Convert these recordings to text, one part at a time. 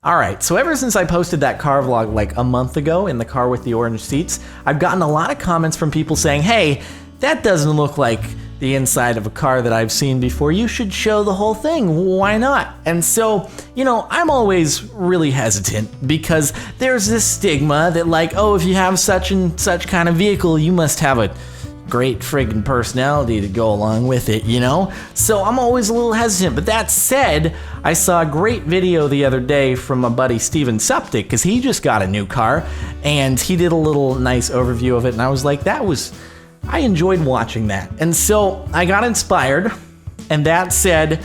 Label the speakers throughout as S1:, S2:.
S1: All right, so ever since I posted that car vlog like a month ago in the car with the orange seats, I've gotten a lot of comments from people saying, hey, that doesn't look like the inside of a car that I've seen before. You should show the whole thing. Why not? And so, I'm always really hesitant because there's this stigma that like, oh, if you have such and such kind of vehicle, you must have a great friggin' personality to go along with it, So I'm always a little hesitant. But that said, I saw a great video the other day from my buddy Steven Suptic, because he just got a new car and he did a little nice overview of it. And I was like, I enjoyed watching that. And so I got inspired. And that said,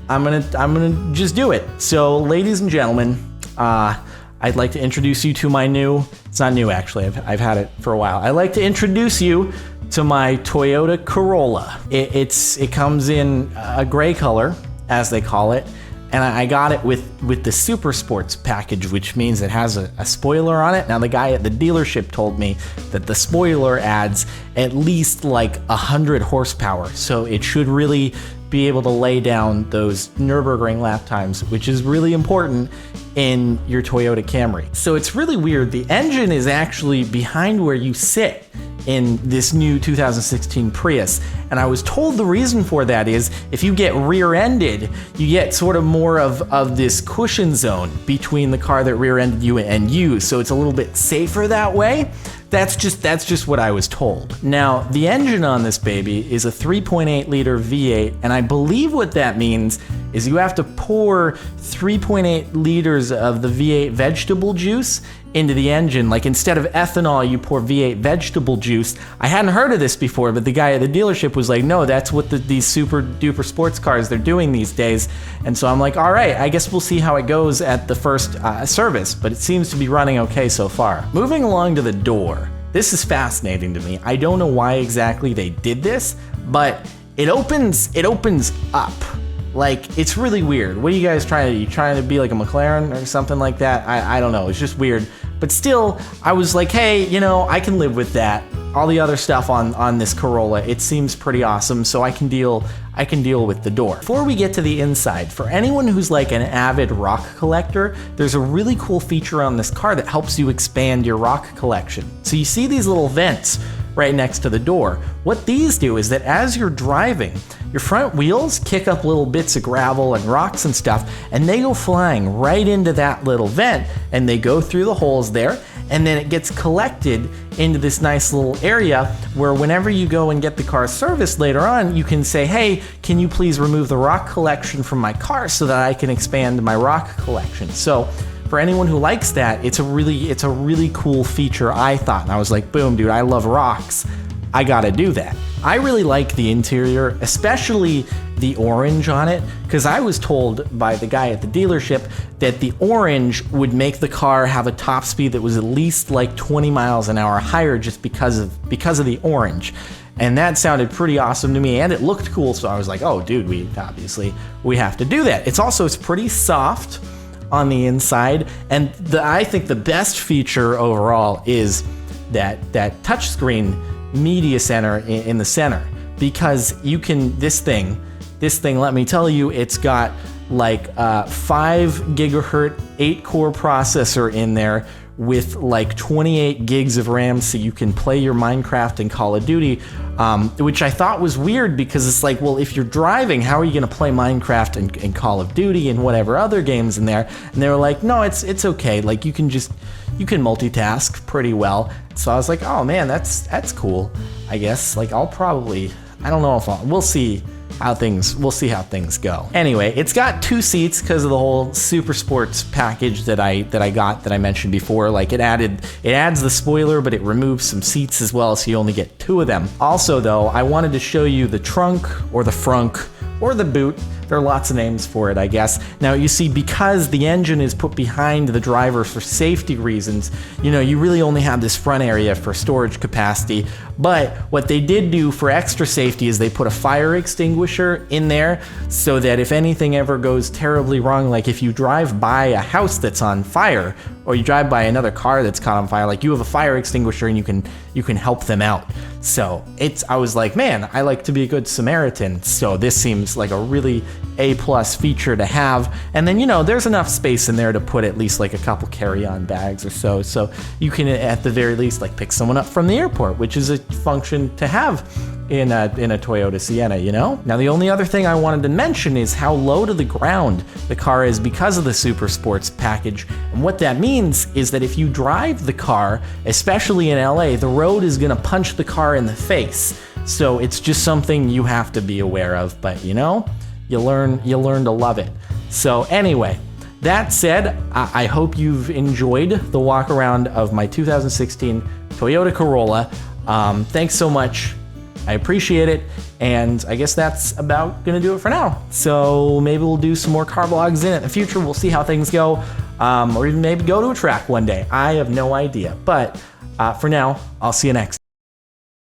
S1: I'm gonna just do it. So ladies and gentlemen, I'd like to introduce you to my it's not new actually, I've had it for a while. I'd like to introduce you to my Toyota Corolla. It comes in a gray color, as they call it, and I got it with the Super Sports package, which means it has a spoiler on it. Now the guy at the dealership told me that the spoiler adds at least like 100 horsepower, so it should really be able to lay down those Nürburgring lap times, which is really important in your Toyota Camry. So it's really weird. The engine is actually behind where you sit in this new 2016 Prius. And I was told the reason for that is if you get rear-ended, you get sort of more of this cushion zone between the car that rear-ended you and you. So it's a little bit safer that way. That's just what I was told. Now, the engine on this baby is a 3.8 liter V8, and I believe what that means is you have to pour 3.8 liters of the V8 vegetable juice into the engine. Like instead of ethanol, you pour V8 vegetable juice. I hadn't heard of this before, but the guy at the dealership was like, no, that's what these super duper sports cars, they're doing these days. And so I'm like, all right, I guess we'll see how it goes at the first service, but it seems to be running okay so far. Moving along to the door. This is fascinating to me. I don't know why exactly they did this, but it opens up. Like, it's really weird. What are you guys trying to do? You trying to be like a McLaren or something like that? I don't know. It's just weird. But still, I was like, hey, I can live with that. All the other stuff on this Corolla, it seems pretty awesome, so I can deal with the door. Before we get to the inside, for anyone who's like an avid rock collector, there's a really cool feature on this car that helps you expand your rock collection. So you see these little vents right next to the door. What these do is that as you're driving, your front wheels kick up little bits of gravel and rocks and stuff, and they go flying right into that little vent, and they go through the holes there, and then it gets collected into this nice little area where whenever you go and get the car serviced later on, you can say, hey, can you please remove the rock collection from my car so that I can expand my rock collection? So for anyone who likes that, it's a really cool feature, I thought. And I was like, boom, dude, I love rocks. I gotta do that. I really like the interior, especially the orange on it, because I was told by the guy at the dealership that the orange would make the car have a top speed that was at least like 20 miles an hour higher just because of the orange. And that sounded pretty awesome to me, and it looked cool, so I was like, oh dude, we have to do that. It's pretty soft on the inside, and I think the best feature overall is that touchscreen media center in the center, because you can this thing, let me tell you, it's got like 5 gigahertz 8-core processor in there with like 28 gigs of RAM, so you can play your Minecraft and Call of Duty, which I thought was weird because it's like, well, if you're driving, how are you going to play Minecraft and Call of Duty and whatever other games in there? And they were like, no, it's okay. Like you can multitask pretty well. So I was like, oh man, that's cool. I guess like we'll see how things go. Anyway, it's got 2 seats because of the whole Super Sports package that I mentioned before. Like it adds the spoiler, but it removes some seats as well, so you only get 2 of them. Also though, I wanted to show you the trunk or the frunk or the boot. There are lots of names for it, I guess. Now you see, because the engine is put behind the driver for safety reasons, you really only have this front area for storage capacity. But what they did do for extra safety is they put a fire extinguisher in there so that if anything ever goes terribly wrong, like if you drive by a house that's on fire, or you drive by another car that's caught on fire, like you have a fire extinguisher and you can help them out. So I was like, man, I like to be a good Samaritan. So this seems like a really A+ feature to have. And then, there's enough space in there to put at least like a couple carry-on bags or so you can at the very least like pick someone up from the airport, which is a function to have in a Toyota Sienna, Now the only other thing I wanted to mention is how low to the ground the car is because of the Super Sports package. And what that means is that if you drive the car, especially in LA, the road is gonna punch the car in the face. So it's just something you have to be aware of, but you learn to love it. So anyway, that said, I hope you've enjoyed the walk around of my 2016 Toyota Corolla. Thanks so much. I appreciate it. And I guess that's about gonna do it for now. So maybe we'll do some more car vlogs in the future. We'll see how things go. Or even maybe go to a track one day. I have no idea. But for now, I'll see you next.